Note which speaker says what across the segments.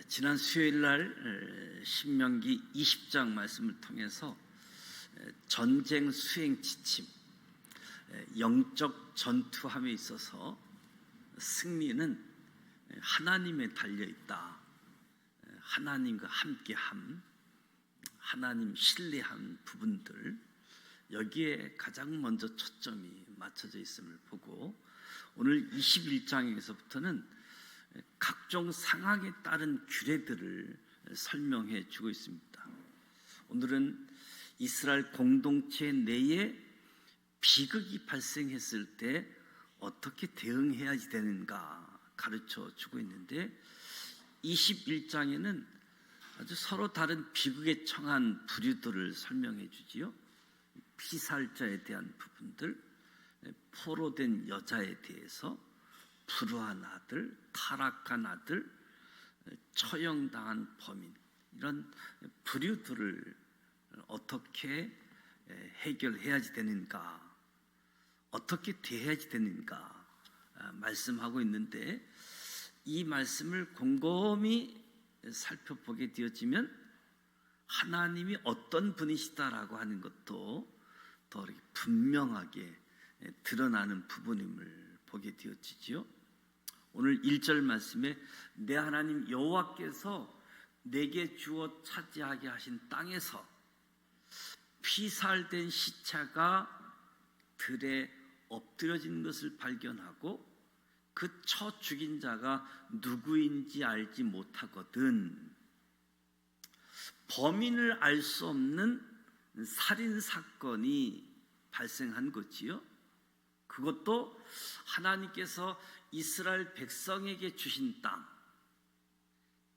Speaker 1: 지난 수요일 날 신명기 20장 말씀을 통해서 전쟁 수행 지침, 영적 전투함에 있어서 승리는 하나님에 달려있다. 하나님과 함께함, 하나님 신뢰한 부분들, 여기에 가장 먼저 초점이 맞춰져 있음을 보고, 오늘 21장에서부터는 각종 상황에 따른 규례들을 설명해 주고 있습니다. 오늘은 이스라엘 공동체 내에 비극이 발생했을 때 어떻게 대응해야 되는가 가르쳐 주고 있는데, 21장에는 아주 서로 다른 비극에 처한 부류들을 설명해 주지요. 피살자에 대한 부분들, 포로된 여자에 대해서, 불우한 아들, 타락한 아들, 처형당한 범인, 이런 부류들을 어떻게 해결해야 되는가, 어떻게 대해야 되는가 말씀하고 있는데, 이 말씀을 곰곰이 살펴보게 되어지면 하나님이 어떤 분이시다라고 하는 것도 더 분명하게 드러나는 부분임을 보게 되어지죠. 오늘 1절 말씀에 내 하나님 여호와께서 내게 주어 차지하게 하신 땅에서 피살된 시체가 들에 엎드려진 것을 발견하고 그 쳐 죽인 자가 누구인지 알지 못하거든. 범인을 알 수 없는 살인 사건이 발생한 거지요. 그것도 하나님께서 이스라엘 백성에게 주신 땅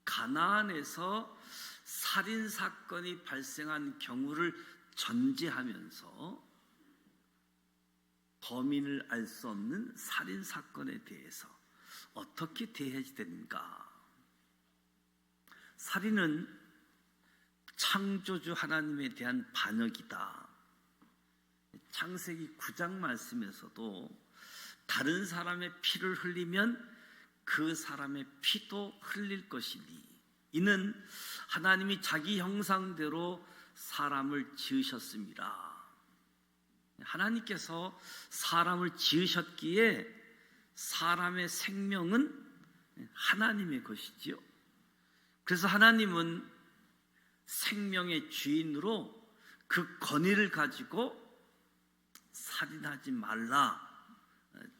Speaker 1: 가나안에서 살인 사건이 발생한 경우를 전제하면서 범인을 알 수 없는 살인 사건에 대해서 어떻게 대해야 되는가. 살인은 창조주 하나님에 대한 반역이다. 창세기 9장 말씀에서도 다른 사람의 피를 흘리면 그 사람의 피도 흘릴 것이니 이는 하나님이 자기 형상대로 사람을 지으셨습니다. 하나님께서 사람을 지으셨기에 사람의 생명은 하나님의 것이지요. 그래서 하나님은 생명의 주인으로 그 권위를 가지고 살인하지 말라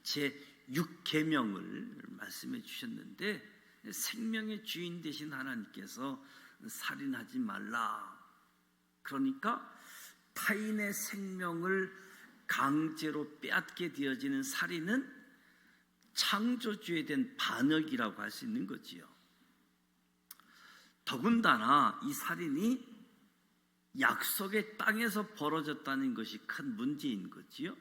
Speaker 1: 제 6계명을 말씀해 주셨는데, 생명의 주인 되신 하나님께서 살인하지 말라, 그러니까 타인의 생명을 강제로 빼앗게 되어지는 살인은 창조주에 대한 반역이라고 할 수 있는 거지요. 더군다나 이 살인이 약속의 땅에서 벌어졌다는 것이 큰 문제인 거지요.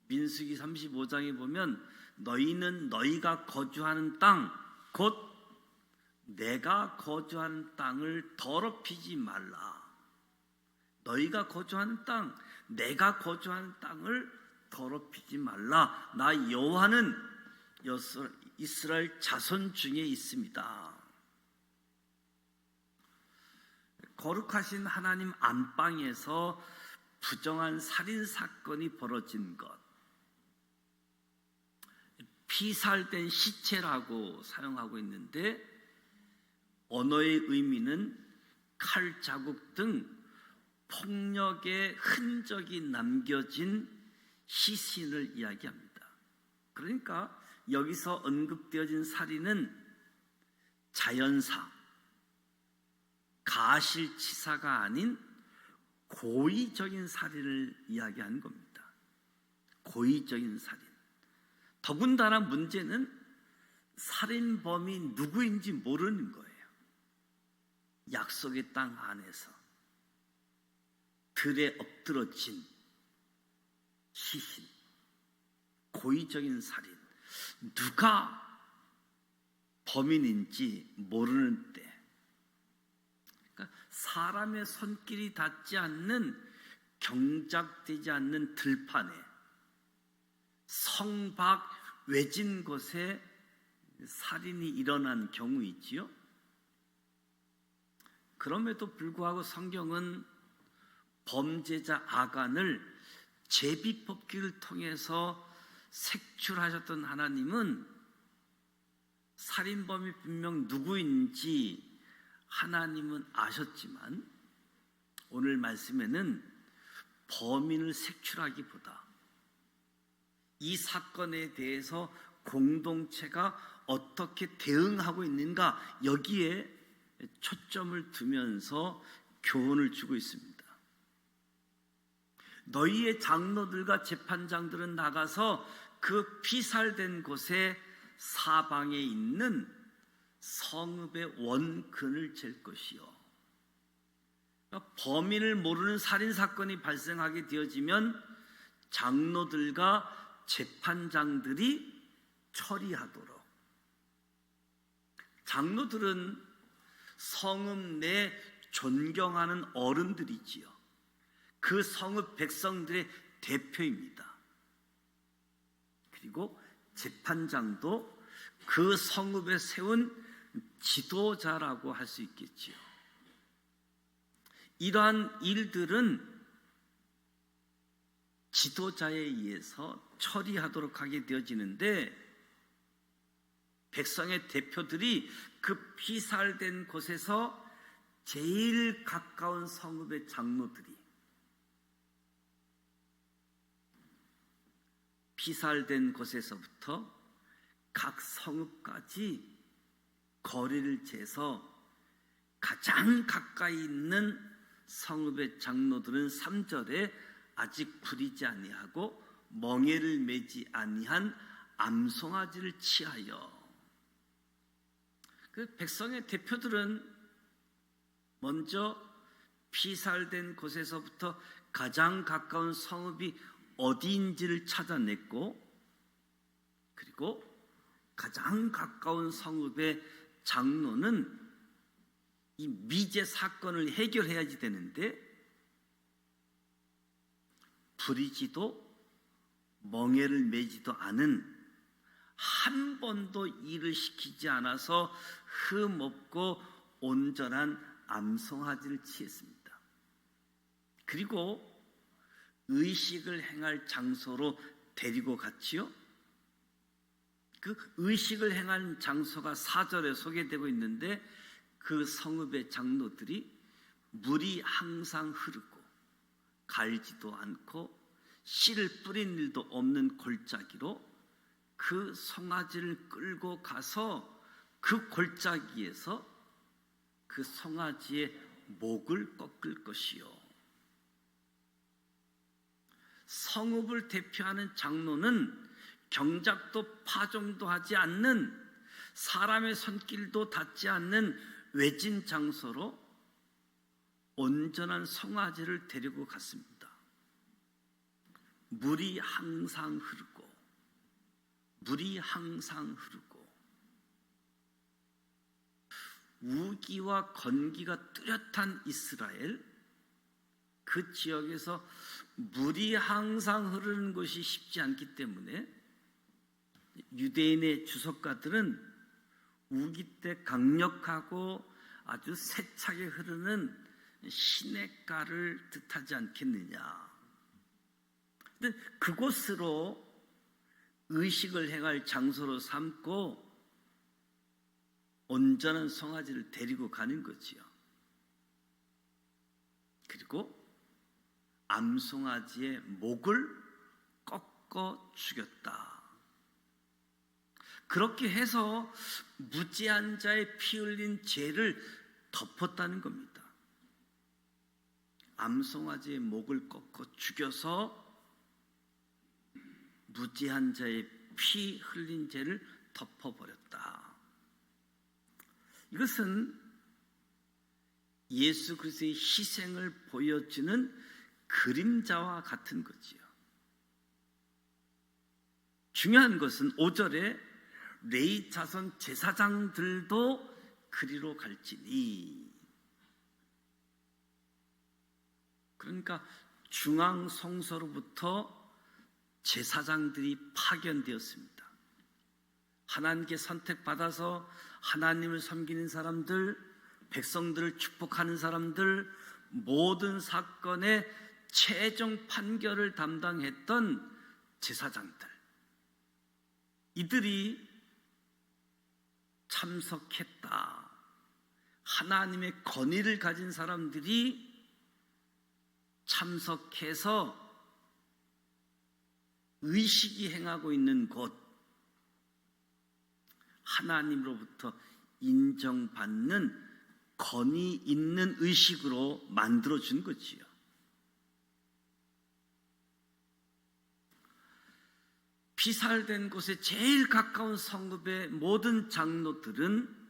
Speaker 1: 민수기 35장에 보면 너희는 너희가 거주하는 땅, 곧 내가 거주하는 땅을 더럽히지 말라. 너희가 거주하는 땅, 내가 거주하는 땅을 더럽히지 말라. 나 여호와는 이스라엘 자손 중에 있습니다. 거룩하신 하나님 안방에서 부정한 살인 사건이 벌어진 것, 피살된 시체라고 사용하고 있는데, 언어의 의미는 칼 자국 등 폭력의 흔적이 남겨진 시신을 이야기합니다. 그러니까 여기서 언급되어진 살인은 자연사, 가실치사가 아닌 고의적인 살인을 이야기하는 겁니다. 고의적인 살인. 더군다나 문제는 살인범이 누구인지 모르는 거예요. 약속의 땅 안에서 들에 엎드러진 시신, 고의적인 살인. 누가 범인인지 모르는 때, 그러니까 사람의 손길이 닿지 않는, 경작되지 않는 들판에, 성박 외진 곳에 살인이 일어난 경우 있지요. 그럼에도 불구하고 성경은 범죄자 아간을 제비뽑기를 통해서 색출하셨던 하나님은 살인범이 분명 누구인지 하나님은 아셨지만 오늘 말씀에는 범인을 색출하기보다 이 사건에 대해서 공동체가 어떻게 대응하고 있는가 여기에 초점을 두면서 교훈을 주고 있습니다. 너희의 장로들과 재판장들은 나가서 그 피살된 곳에 사방에 있는 성읍의 원근을 잴 것이요. 범인을 모르는 살인사건이 발생하게 되어지면 장로들과 재판장들이 처리하도록. 장로들은 성읍 내 존경하는 어른들이지요. 그 성읍 백성들의 대표입니다. 그리고 재판장도 그 성읍에 세운 지도자라고 할 수 있겠지요. 이러한 일들은 지도자에 의해서 처리하도록 하게 되어지는데 백성의 대표들이 그 피살된 곳에서 제일 가까운 성읍의 장로들이 피살된 곳에서부터 각 성읍까지 거리를 재서 가장 가까이 있는 성읍의 장로들은 3절에 아직 부리지 아니하고 멍에를 매지 아니한 암송아지를 취하여. 그 백성의 대표들은 먼저 피살된 곳에서부터 가장 가까운 성읍이 어디인지를 찾아냈고, 그리고 가장 가까운 성읍의 장로는 이 미제 사건을 해결해야지 되는데 부리지도 멍에를 매지도 않은, 한 번도 일을 시키지 않아서 흠없고 온전한 암송아지를 취했습니다. 그리고 의식을 행할 장소로 데리고 갔지요. 그 의식을 행한 장소가 4절에 소개되고 있는데 그 성읍의 장로들이 물이 항상 흐르고 갈지도 않고 씨를 뿌린 일도 없는 골짜기로 그 송아지를 끌고 가서 그 골짜기에서 그 송아지의 목을 꺾을 것이요. 성읍을 대표하는 장로는 경작도 파종도 하지 않는, 사람의 손길도 닿지 않는 외진 장소로 온전한 송아지를 데리고 갔습니다. 물이 항상 흐르고 우기와 건기가 뚜렷한 이스라엘, 그 지역에서 물이 항상 흐르는 것이 쉽지 않기 때문에 유대인의 주석가들은 우기 때 강력하고 아주 세차게 흐르는 시냇가를 뜻하지 않겠느냐. 근데 그곳으로 의식을 행할 장소로 삼고 온전한 송아지를 데리고 가는 거지요. 그리고 암송아지의 목을 꺾어 죽였다. 그렇게 해서 무죄한 자의 피 흘린 죄를 덮었다는 겁니다. 암송아지의 목을 꺾어 죽여서 무죄한 자의 피 흘린 죄를 덮어버렸다. 이것은 예수 그리스도의 희생을 보여주는 그림자와 같은 거지요. 중요한 것은 5절에 레위 자손 제사장들도 그리로 갈지니, 그러니까 중앙 성소로부터 제사장들이 파견되었습니다. 하나님께 선택받아서 하나님을 섬기는 사람들, 백성들을 축복하는 사람들, 모든 사건의 최종 판결을 담당했던 제사장들, 이들이 참석했다. 하나님의 권위를 가진 사람들이 참석해서 의식이 행하고 있는 곳, 하나님으로부터 인정받는 권위 있는 의식으로 만들어준 거지요. 피살된 곳에 제일 가까운 성읍의 모든 장로들은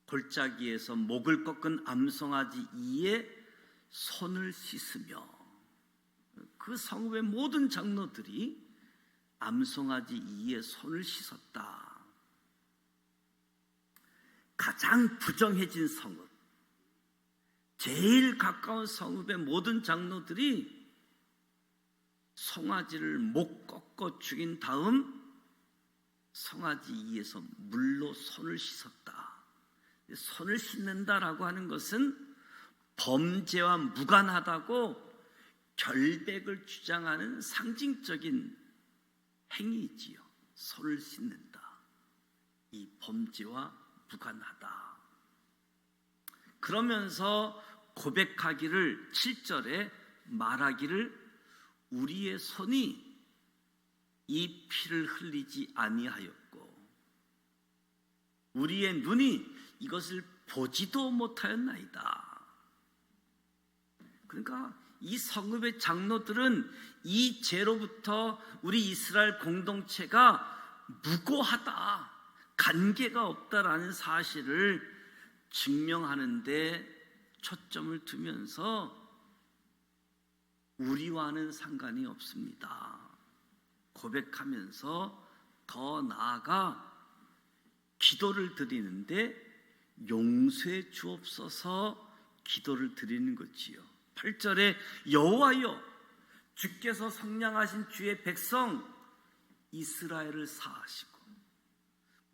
Speaker 1: 골짜기에서 목을 꺾은 암송아지 이에 손을 씻으며, 그 성읍의 모든 장로들이 암송아지 이에 손을 씻었다. 가장 부정해진 성읍, 제일 가까운 성읍의 모든 장로들이 송아지를 목 꺾어 죽인 다음 송아지 이에서 물로 손을 씻었다. 손을 씻는다라고 하는 것은 범죄와 무관하다고 결백을 주장하는 상징적인 행위이지요. 손을 씻는다. 이 범죄와 무관하다. 그러면서 고백하기를, 7절에 말하기를, 우리의 손이 이 피를 흘리지 아니하였고 우리의 눈이 이것을 보지도 못하였나이다. 그러니까 이 성읍의 장로들은 이 죄로부터 우리 이스라엘 공동체가 무고하다, 관계가 없다라는 사실을 증명하는 데 초점을 두면서 우리와는 상관이 없습니다 고백하면서 더 나아가 기도를 드리는데 용서해 주옵소서 기도를 드리는 거지요. 8절에 여호와여, 주께서 성량하신 주의 백성 이스라엘을 사하시고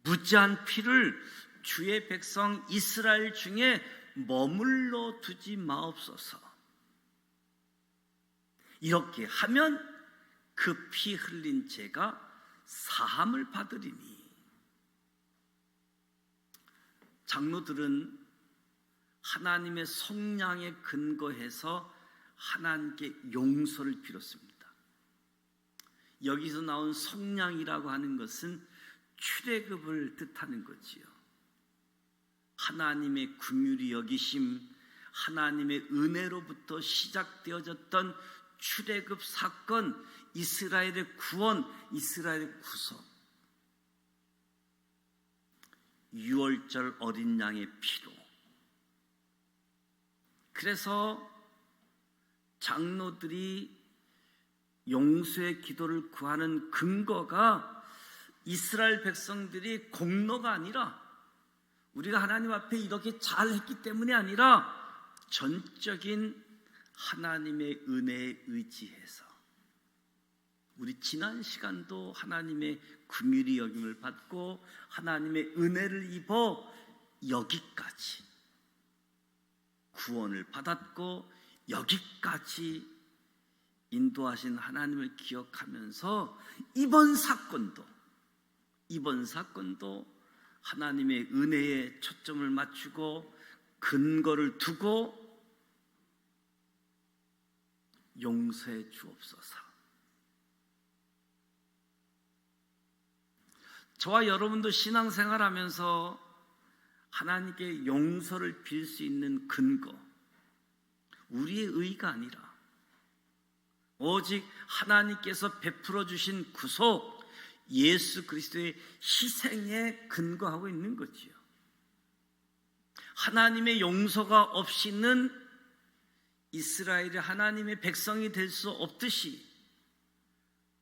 Speaker 1: 무지한 피를 주의 백성 이스라엘 중에 머물러 두지 마옵소서. 이렇게 하면 그 피 흘린 죄가 사함을 받으리니. 장로들은 하나님의 속량에 근거해서 하나님께 용서를 빌었습니다. 여기서 나온 속량이라고 하는 것은 출애굽을 뜻하는 거지요. 하나님의 긍휼히 여기심, 하나님의 은혜로부터 시작되어졌던 출애굽 사건, 이스라엘의 구원, 이스라엘의 구속, 유월절 어린 양의 피로. 그래서 장로들이 용서의 기도를 구하는 근거가 이스라엘 백성들이 공로가 아니라, 우리가 하나님 앞에 이렇게 잘했기 때문이 아니라 전적인 하나님의 은혜에 의지해서, 우리 지난 시간도 하나님의 긍휼히 여김을 받고 하나님의 은혜를 입어 여기까지 구원을 받았고 여기까지 인도하신 하나님을 기억하면서 이번 사건도 하나님의 은혜에 초점을 맞추고 근거를 두고 용서해 주옵소서. 저와 여러분도 신앙생활하면서 하나님께 용서를 빌 수 있는 근거, 우리의 의가 아니라 오직 하나님께서 베풀어 주신 구속, 예수 그리스도의 희생에 근거하고 있는 거지요. 하나님의 용서가 없이는 이스라엘이 하나님의 백성이 될 수 없듯이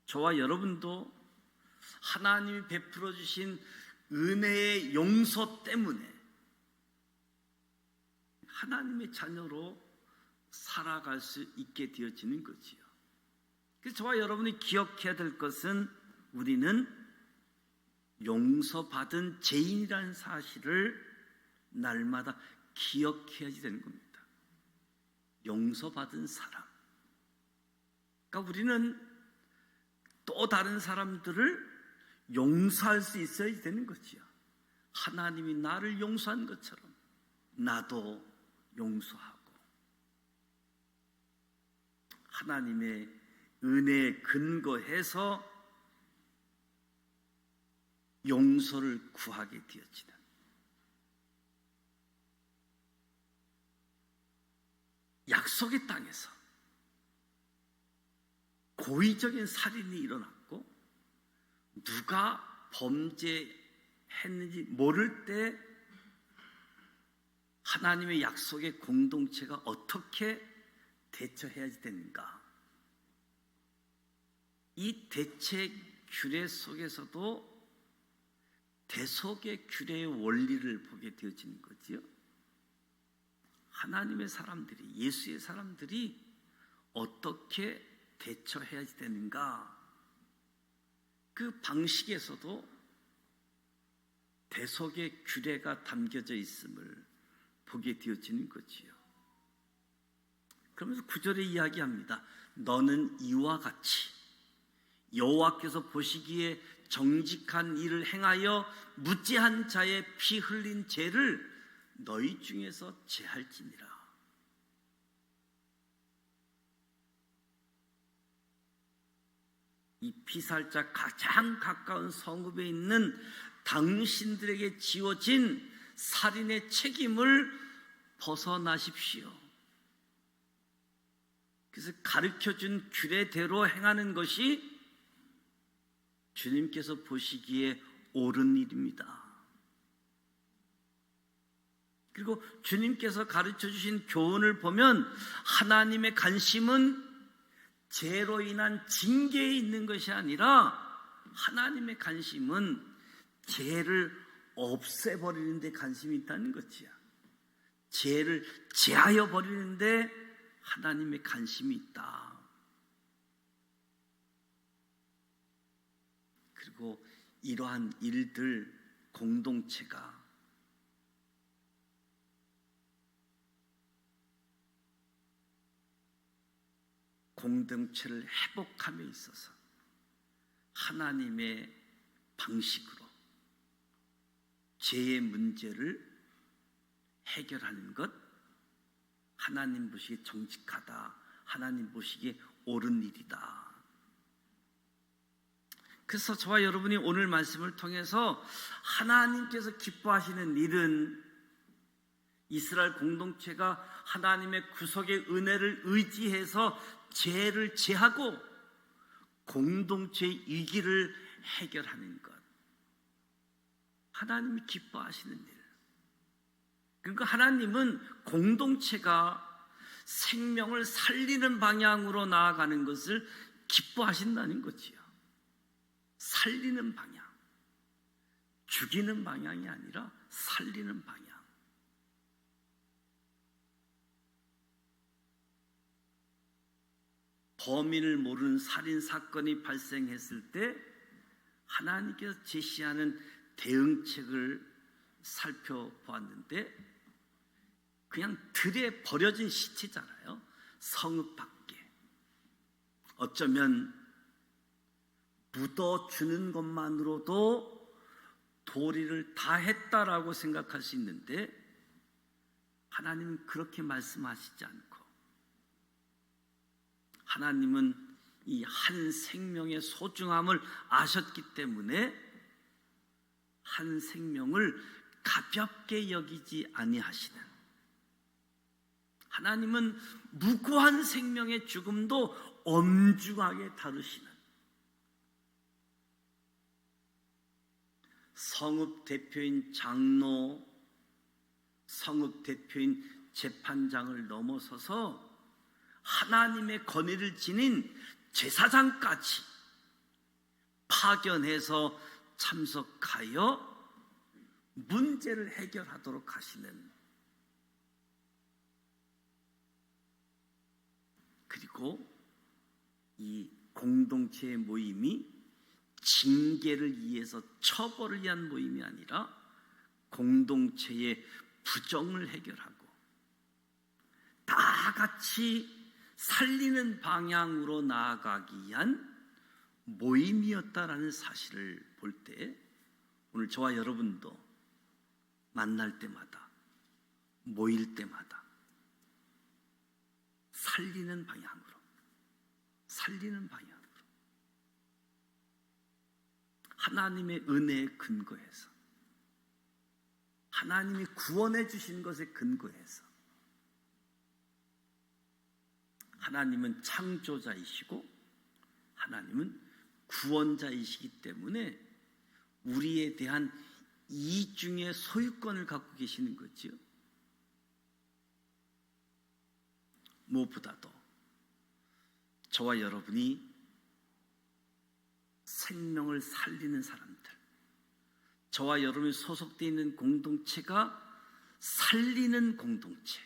Speaker 1: 저와 여러분도 하나님이 베풀어 주신 은혜의 용서 때문에 하나님의 자녀로 살아갈 수 있게 되어지는 거지요. 그래서 저와 여러분이 기억해야 될 것은, 우리는 용서받은 죄인이라는 사실을 날마다 기억해야지 되는 겁니다. 용서받은 사람. 그러니까 우리는 또 다른 사람들을 용서할 수 있어야 되는 거지요. 하나님이 나를 용서한 것처럼 나도 용서하고, 하나님의 은혜에 근거해서 용서를 구하게 되어지는, 약속의 땅에서 고의적인 살인이 일어났고 누가 범죄했는지 모를 때 하나님의 약속의 공동체가 어떻게 대처해야 되는가? 이 대체 규례 속에서도 대속의 규례의 원리를 보게 되어지는 거지요. 하나님의 사람들이, 예수의 사람들이 어떻게 대처해야 되는가? 그 방식에서도 대속의 규례가 담겨져 있음을 보게 되어지는 거지요. 그러면서 9절에 이야기합니다. 너는 이와 같이 여호와께서 보시기에 정직한 일을 행하여 무죄한 자의 피 흘린 죄를 너희 중에서 제할지니라. 이 피살자 가장 가까운 성읍에 있는 당신들에게 지워진 살인의 책임을 벗어나십시오. 그래서 가르쳐준 규례대로 행하는 것이 주님께서 보시기에 옳은 일입니다. 그리고 주님께서 가르쳐주신 교훈을 보면 하나님의 관심은 죄로 인한 징계에 있는 것이 아니라 하나님의 관심은 죄를 없애버리는 데 관심이 있다는 것이야. 죄를 제하여 버리는 데 하나님의 관심이 있다. 그리고 이러한 일들 공동체가 공동체를 회복함에 있어서 하나님의 방식으로 죄의 문제를 해결하는 것, 하나님 보시기에 정직하다, 하나님 보시기에 옳은 일이다. 그래서 저와 여러분이 오늘 말씀을 통해서 하나님께서 기뻐하시는 일은 이스라엘 공동체가 하나님의 구속의 은혜를 의지해서 죄를 제하고 공동체의 위기를 해결하는 것, 하나님이 기뻐하시는 일. 그러니까 하나님은 공동체가 생명을 살리는 방향으로 나아가는 것을 기뻐하신다는 거지요. 살리는 방향, 죽이는 방향이 아니라 살리는 방향. 범인을 모르는 살인 사건이 발생했을 때 하나님께서 제시하는 대응책을 살펴보았는데, 그냥 들에 버려진 시체잖아요. 성읍 밖에. 어쩌면 묻어주는 것만으로도 도리를 다 했다라고 생각할 수 있는데, 하나님은 그렇게 말씀하시지 않고, 하나님은 이 한 생명의 소중함을 아셨기 때문에 한 생명을 가볍게 여기지 아니하시는, 하나님은 무고한 생명의 죽음도 엄중하게 다루시는, 성읍 대표인 장로, 성읍 대표인 재판장을 넘어서서 하나님의 권위를 지닌 제사장까지 파견해서 참석하여 문제를 해결하도록 하시는, 그리고 이 공동체의 모임이 징계를 위해서 처벌을 위한 모임이 아니라 공동체의 부정을 해결하고 다 같이 살리는 방향으로 나아가기 위한 모임이었다라는 사실을 볼 때 오늘 저와 여러분도 만날 때마다 모일 때마다 살리는 방향으로 하나님의 은혜에 근거해서 하나님이 구원해 주신 것에 근거해서 하나님은 창조자이시고 하나님은 구원자이시기 때문에 우리에 대한 이중의 소유권을 갖고 계시는 거지요. 무엇보다도 저와 여러분이 생명을 살리는 사람들, 저와 여러분이 소속되어 있는 공동체가 살리는 공동체.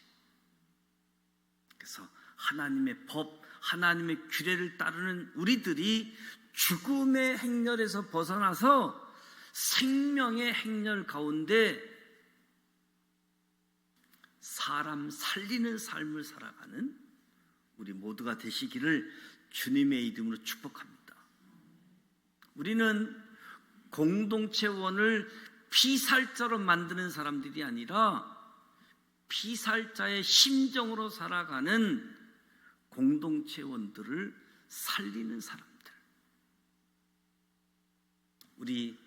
Speaker 1: 그래서 하나님의 법, 하나님의 규례를 따르는 우리들이 죽음의 행렬에서 벗어나서 생명의 행렬 가운데 사람 살리는 삶을 살아가는 우리 모두가 되시기를 주님의 이름으로 축복합니다. 우리는 공동체원을 피살자로 만드는 사람들이 아니라 피살자의 심정으로 살아가는 공동체원들을 살리는 사람들. 우리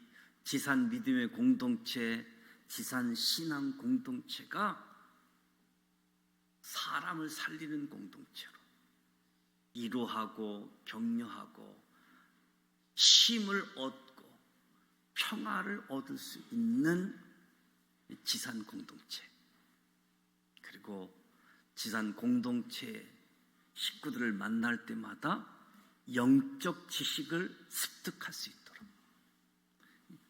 Speaker 1: 지산 믿음의 공동체, 지산 신앙 공동체가 사람을 살리는 공동체로 위로하고 격려하고 쉼을 얻고 평화를 얻을 수 있는 지산 공동체, 그리고 지산 공동체 식구들을 만날 때마다 영적 지식을 습득할 수 있도록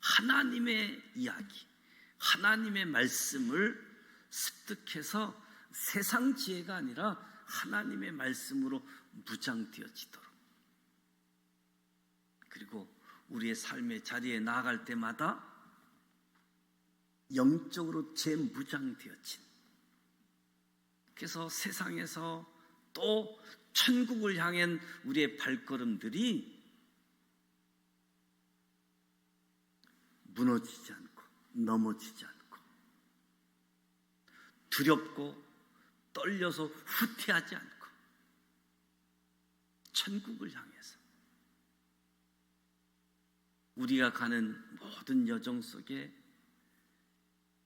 Speaker 1: 하나님의 이야기, 하나님의 말씀을 습득해서 세상 지혜가 아니라 하나님의 말씀으로 무장되어지도록, 그리고 우리의 삶의 자리에 나아갈 때마다 영적으로 재무장되어진, 그래서 세상에서 또 천국을 향한 우리의 발걸음들이 무너지지 않고 넘어지지 않고 두렵고 떨려서 후퇴하지 않고 천국을 향해서 우리가 가는 모든 여정 속에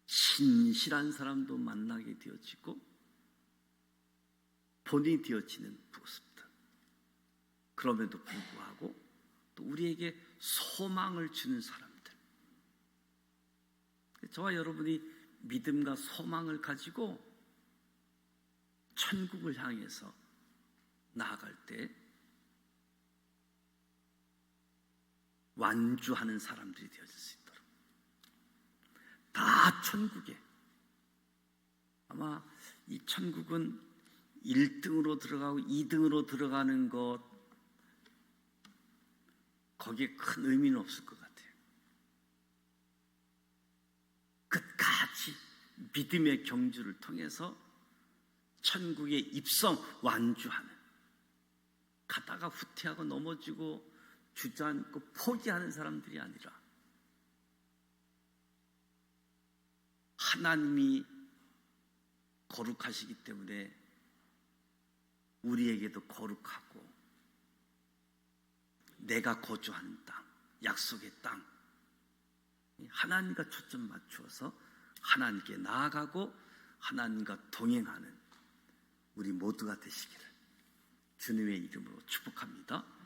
Speaker 1: 신실한 사람도 만나게 되어지고 본이 되어지는 모습들, 그럼에도 불구하고 또 우리에게 소망을 주는 사람들, 저와 여러분이 믿음과 소망을 가지고 천국을 향해서 나아갈 때 완주하는 사람들이 되어질 수 있도록, 다 천국에, 아마 이 천국은 1등으로 들어가고 2등으로 들어가는 것, 거기에 큰 의미는 없을 것 같아요. 끝까지 믿음의 경주를 통해서 천국의 입성, 완주하는, 가다가 후퇴하고 넘어지고 주저앉고 포기하는 사람들이 아니라 하나님이 거룩하시기 때문에 우리에게도 거룩하고 내가 거주하는 땅, 약속의 땅, 하나님과 초점 맞추어서 하나님께 나아가고 하나님과 동행하는 우리 모두가 되시기를 주님의 이름으로 축복합니다.